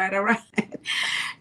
right, all right.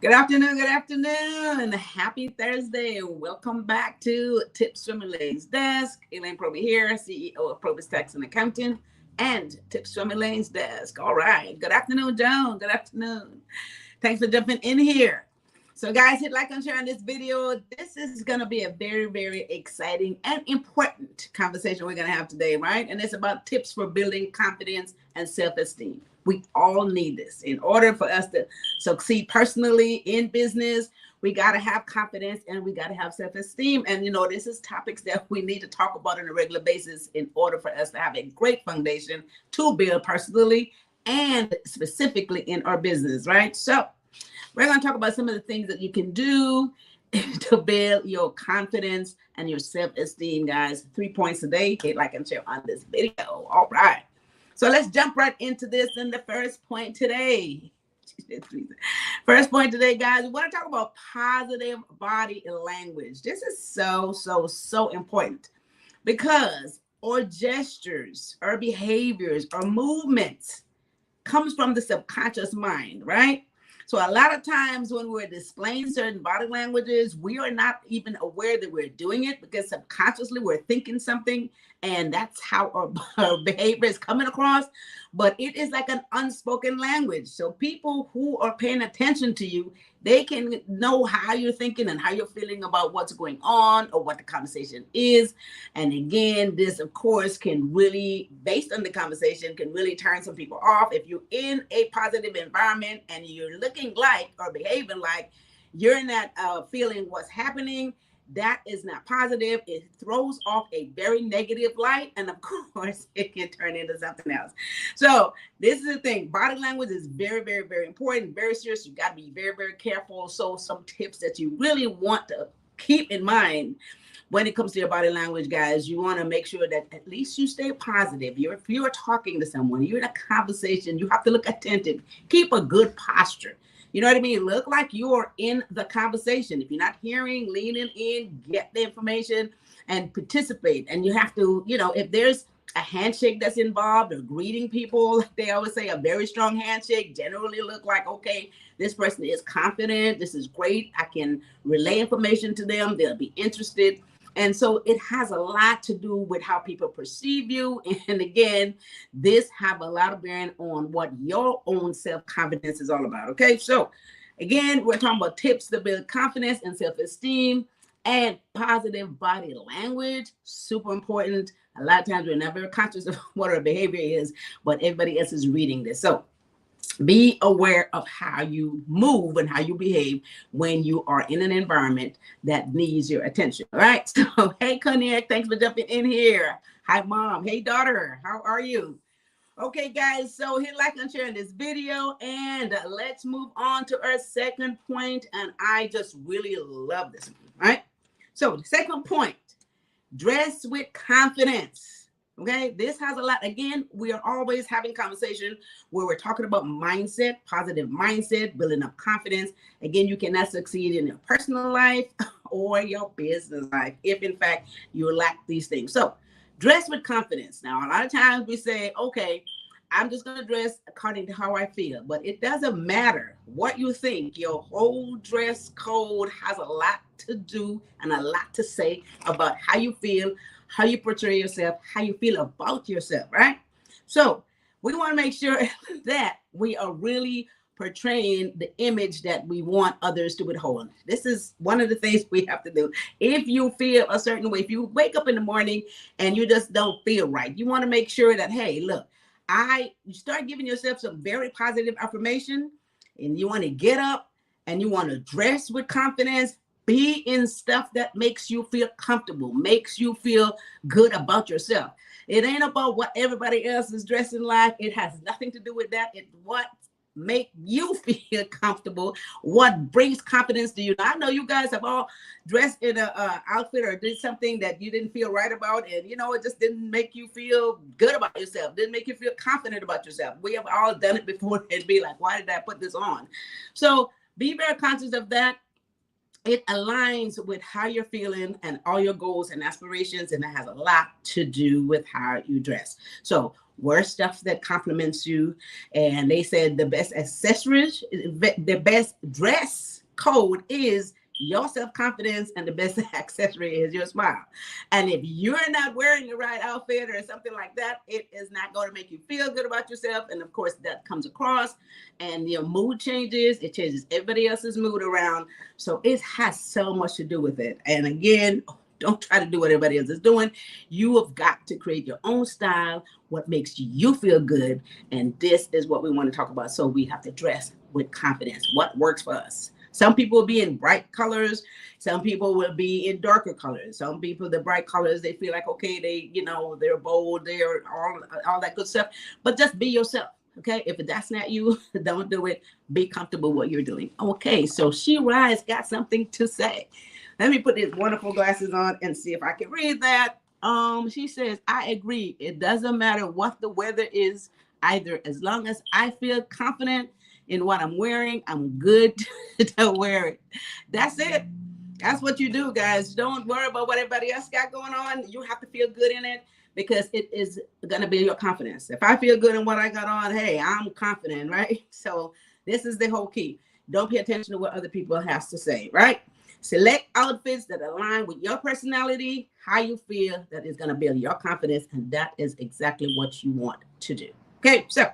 Good afternoon, good afternoon. Happy Thursday. Welcome back to Tips from Elaine's Desk. Elaine Proby here, CEO of Proby's Tax and Accounting, and Tips from Elaine's Desk. All right. Good afternoon, Joan. Good afternoon. Thanks for jumping in here. So guys, hit like and share on this video. This is going to be a very, very exciting and important conversation we're going to have today, right? And it's about tips for building confidence and self-esteem. We all need this. In order for us to succeed personally in business, we got to have confidence and we got to have self-esteem. And, you know, this is topics that we need to talk about on a regular basis in order for us to have a great foundation to build personally and specifically in our business, right? So we're going to talk about some of the things that you can do to build your confidence and your self-esteem, guys. 3 points a day. Hit like and share on this video. All right. So let's jump right into this. And the first point today, guys, we want to talk about positive body language. This is so important because our gestures, our behaviors, our movements comes from the subconscious mind, right? So a lot of times when we're displaying certain body languages, we are not even aware that we're doing it because subconsciously we're thinking something and that's how our behavior is coming across. But it is like an unspoken language. So people who are paying attention to you, they can know how you're thinking and how you're feeling about what's going on or what the conversation is. And again, this, of course, can really, based on the conversation, can really turn some people off. If you're in a positive environment and you're looking like or behaving like you're not feeling what's happening, that is not positive. It throws off a very negative light. And of course, it can turn into something else. So this is the thing. Body language is very, very, very important, very serious. You got to be very, very careful. So some tips that you really want to keep in mind when it comes to your body language, guys, you want to make sure that at least you stay positive. If you're talking to someone, you're in a conversation, you have to look attentive. Keep a good posture. You know what I mean? Look like you're in the conversation. If you're not hearing, leaning in, get the information and participate. And you have to, you know, if there's a handshake that's involved or greeting people, like they always say, a very strong handshake generally look like, okay, this person is confident. This is great. I can relay information to them. They'll be interested. And so it has a lot to do with how people perceive you. And again, this have a lot of bearing on what your own self-confidence is all about. Okay, so again, we're talking about tips to build confidence and self-esteem and positive body language. Super important. A lot of times we're not very conscious of what our behavior is, but everybody else is reading this. So be aware of how you move and how you behave when you are in an environment that needs your attention. All right. So, hey, Connect, thanks for jumping in here. Hi, Mom. Hey, daughter. How are you? Okay, guys. So hit like and share in this video and let's move on to our second point. And I just really love this one. All right. So the second point, dress with confidence. Okay, this has a lot. Again, we are always having conversation where we're talking about mindset, positive mindset, building up confidence. Again, you cannot succeed in your personal life or your business life if, in fact, you lack these things. So dress with confidence. Now, a lot of times we say, okay, I'm just going to dress according to how I feel. But it doesn't matter what you think. Your whole dress code has a lot to do and a lot to say about how you feel, how you portray yourself, how you feel about yourself, right? So we want to make sure that we are really portraying the image that we want others to withhold. This is one of the things we have to do. If you feel a certain way, if you wake up in the morning and you just don't feel right, you want to make sure that, hey, look, you start giving yourself some very positive affirmation and you want to get up and you want to dress with confidence. Be in stuff that makes you feel comfortable, makes you feel good about yourself. It ain't about what everybody else is dressing like. It has nothing to do with that. It's what make you feel comfortable, what brings confidence to you. Now, I know you guys have all dressed in an outfit or did something that you didn't feel right about, and you know, it just didn't make you feel good about yourself, didn't make you feel confident about yourself. We have all done it before and be like, why did I put this on? So be very conscious of that. it aligns with how you're feeling and all your goals and aspirations, and it has a lot to do with how you dress. So wear stuff that compliments you. And they said the best accessories, the best dress code is your self-confidence, and the best accessory is your smile. And if you're not wearing the right outfit or something like that, it is not going to make you feel good about yourself. And of course that comes across, and your mood changes. It changes everybody else's mood around. So it has so much to do with it. And again, don't try to do what everybody else is doing. You have got to create your own style, what makes you feel good. And this is what we want to talk about. So we have to dress with confidence. What works for us? Some people will be in bright colors. Some people will be in darker colors. Some people, the bright colors, they feel like, okay, they're bold, they're all that good stuff. But just be yourself, okay? If that's not you, don't do it. Be comfortable with what you're doing. Okay, so She Rise got something to say. Let me put these wonderful glasses on and see if I can read that. She says, I agree. It doesn't matter what the weather is either. As long as I feel confident in what I'm wearing, I'm good to wear it. That's it. That's what you do, guys. Don't worry about what everybody else got going on. You have to feel good in it, because it is going to build your confidence. If I feel good in what I got on, hey, I'm confident, right? So this is the whole key. Don't pay attention to what other people have to say, right? Select outfits that align with your personality, how you feel. That is going to build your confidence, and that is exactly what you want to do. Okay, so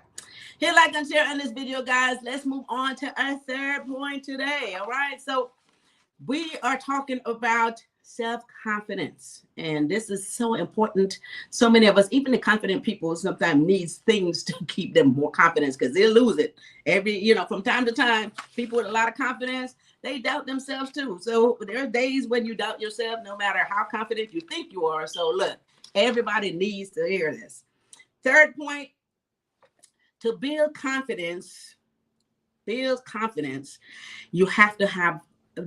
hit like and share on this video, guys. Let's move on to our third point today. All right, so we are talking about self-confidence, and this is so important. So many of us, even the confident people, sometimes needs things to keep them more confident, because they'll lose it from time to time. People with a lot of confidence, they doubt themselves too. So there are days when you doubt yourself, no matter how confident you think you are. So look, everybody needs to hear this. Third point: to build confidence, you have to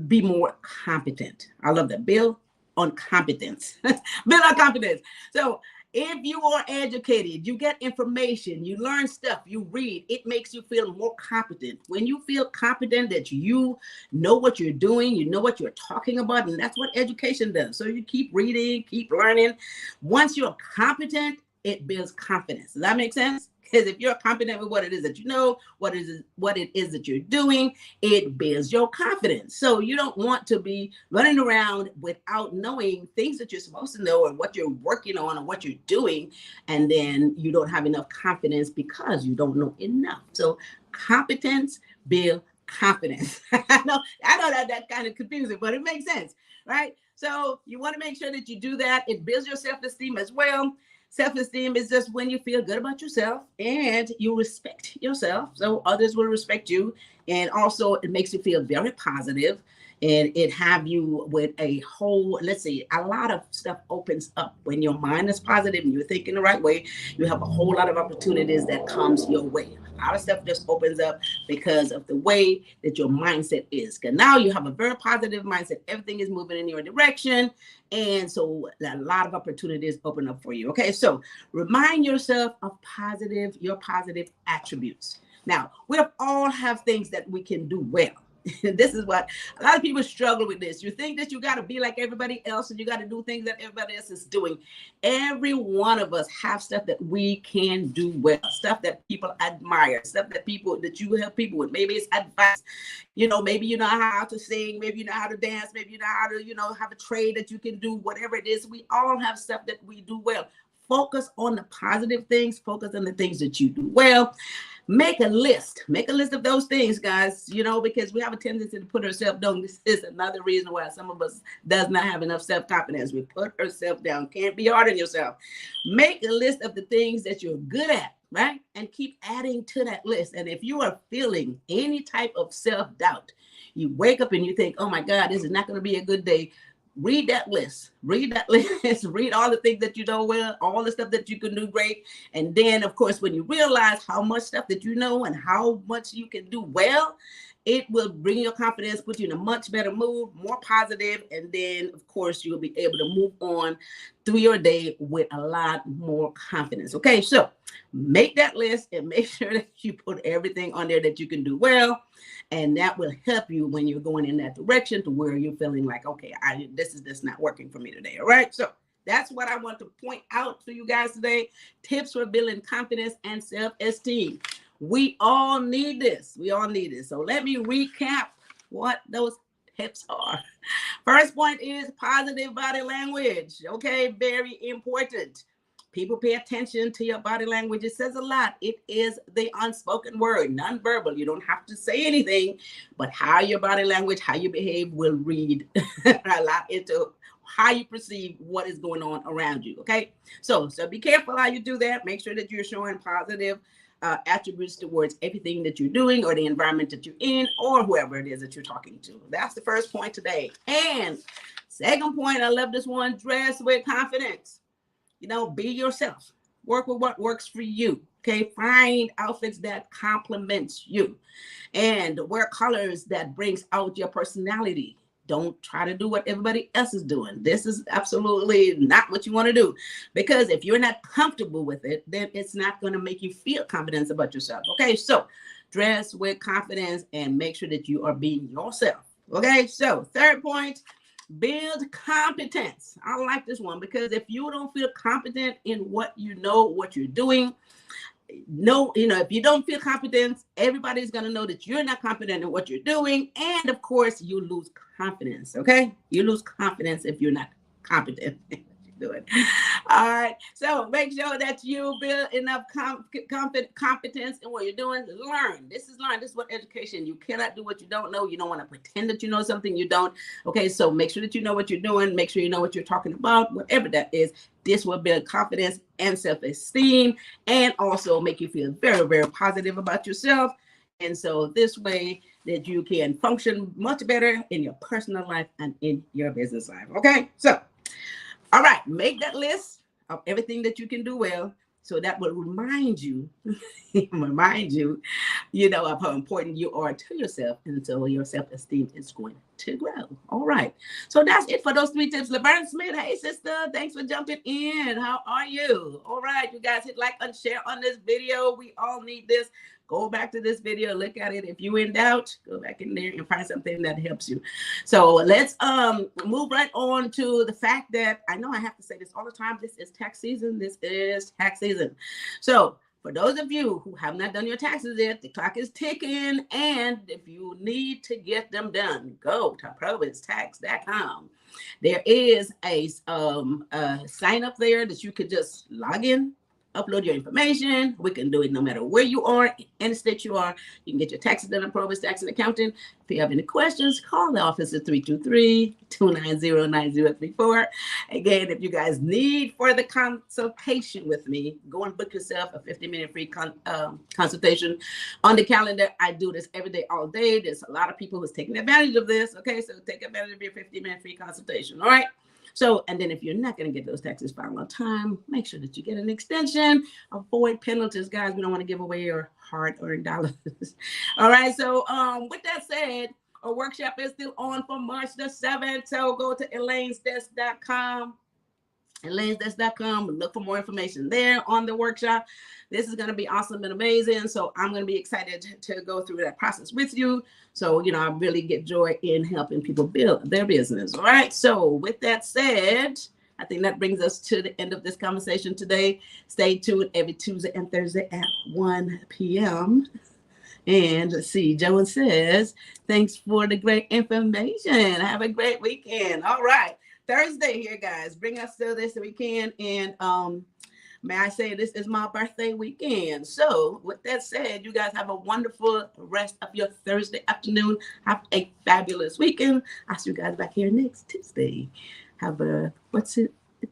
be more competent. I love that. Build on competence. Build on confidence. So if you are educated, you get information, you learn stuff, you read, it makes you feel more competent. When you feel competent, that you know what you're doing, you know what you're talking about, and that's what education does. So you keep reading, keep learning. Once you're competent, it builds confidence. Does that make sense? Because if you're confident with what it is that you know, what it is that you're doing, it builds your confidence. So you don't want to be running around without knowing things that you're supposed to know, or what you're working on, or what you're doing, and then you don't have enough confidence because you don't know enough. So competence builds confidence. I know that kind of confusing, but it makes sense, right? So you want to make sure that you do that. It builds your self-esteem as well. Self-esteem is just when you feel good about yourself and you respect yourself, so others will respect you. And also it makes you feel very positive, and it have you with a whole, a lot of stuff opens up when your mind is positive and you're thinking the right way. You have a whole lot of opportunities that comes your way. A lot of stuff just opens up because of the way that your mindset is. Because now you have a very positive mindset. Everything is moving in your direction. And so a lot of opportunities open up for you. Okay, so remind yourself of your positive attributes. Now, we all have things that we can do well. This is what a lot of people struggle with. This, you think that you got to be like everybody else, and you got to do things that everybody else is doing. Every one of us have stuff that we can do well, stuff that people admire, stuff that you help people with. Maybe it's advice, maybe you know how to sing, maybe you know how to dance, maybe you know how to have a trade that you can do. Whatever it is, we all have stuff that we do well. Focus on the positive things. Focus on the things that you do well. Make a list of those things, guys, because we have a tendency to put ourselves down. This is another reason why some of us does not have enough self-confidence. We put ourselves down. Can't be hard on yourself. Make a list of the things that you're good at, right? And keep adding to that list. And if you are feeling any type of self-doubt, you wake up and you think, oh my God, this is not going to be a good day. Read that list. Read all the things that you know well, all the stuff that you can do great. And then, of course, when you realize how much stuff that you know and how much you can do well, It will bring your confidence, put you in a much better mood, more positive, and then, of course, you'll be able to move on through your day with a lot more confidence. Okay, so make that list and make sure that you put everything on there that you can do well, and that will help you when you're going in that direction to where you're feeling like, okay, this is not working for me today. All right, so that's what I want to point out to you guys today. Tips for building confidence and self-esteem. We all need this. We all need it. So let me recap what those tips are. First point is positive body language. Okay, very important. People pay attention to your body language. It says a lot. It is the unspoken word, nonverbal. You don't have to say anything, but how your body language, how you behave will read a lot into how you perceive what is going on around you. Okay, so be careful how you do that. Make sure that you're showing positive attributes towards everything that you're doing or the environment that you're in or whoever it is that you're talking to. That's the first point today. And second point, I love this one, dress with confidence. You know, be yourself. Work with what works for you. Okay, find outfits that complements you and wear colors that brings out your personality. Don't try to do what everybody else is doing. This is absolutely not what you want to do, because if you're not comfortable with it, then it's not going to make you feel confidence about yourself. Okay, so dress with confidence and make sure that you are being yourself. Okay, so third point, build competence. I like this one because if you don't feel competent in what you know, what you're doing, if you don't feel competent, everybody's going to know that you're not competent in what you're doing. And of course, you lose confidence. Okay. You lose confidence if you're not competent in what you're doing. All right. So make sure that you build enough competence in what you're doing. Learn. This is what education. You cannot do what you don't know. You don't want to pretend that you know something you don't. Okay. So make sure that you know what you're doing. Make sure you know what you're talking about, whatever that is. This will build confidence and self-esteem and also make you feel very, very positive about yourself. And so this way that you can function much better in your personal life and in your business life. Okay. So, all right, make that list of everything that you can do well. So that will remind you, of how important you are to yourself. And so your self-esteem is going to grow. All right. So that's it for those 3 tips. Laverne Smith, hey, sister, thanks for jumping in. How are you? All right. You guys hit like and share on this video. We all need this. Go back to this video, look at it. If you're in doubt, go back in there and find something that helps you. So let's move right on to the fact that I know I have to say this all the time. This is tax season. This is tax season. So for those of you who have not done your taxes yet, the clock is ticking. And if you need to get them done, go to provincetax.com. There is a sign up there that you could just log in, upload your information. We can do it no matter where you are, any state you are. You can get your taxes done at Provis Tax and Accounting. If you have any questions, call the office at 323-290-9034. Again, if you guys need further consultation with me, go and book yourself a 50-minute free consultation on the calendar. I do this every day, all day. There's a lot of people who's taking advantage of this. Okay, so take advantage of your 50-minute free consultation. All right. So, and then if you're not going to get those taxes filed on time, make sure that you get an extension. Avoid penalties, guys. We don't want to give away your hard-earned dollars. All right. So, with that said, our workshop is still on for March the 7th. So go to elainesdesk.com. elainesdesk.com. Look for more information there on the workshop. This is going to be awesome and amazing. So I'm going to be excited to go through that process with you. So, I really get joy in helping people build their business. All right. So with that said, I think that brings us to the end of this conversation today. Stay tuned every Tuesday and Thursday at 1 p.m. And let's see, Joan says, thanks for the great information. Have a great weekend. All right. Thursday here, guys. Bring us to this weekend. And may I say, this is my birthday weekend. So with that said, you guys have a wonderful rest of your Thursday afternoon. Have a fabulous weekend. I'll see you guys back here next Tuesday.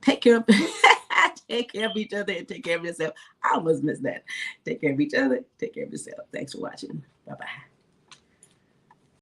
Take care of take care of each other and take care of yourself. I almost missed that. Take care of each other. Take care of yourself. Thanks for watching. Bye-bye.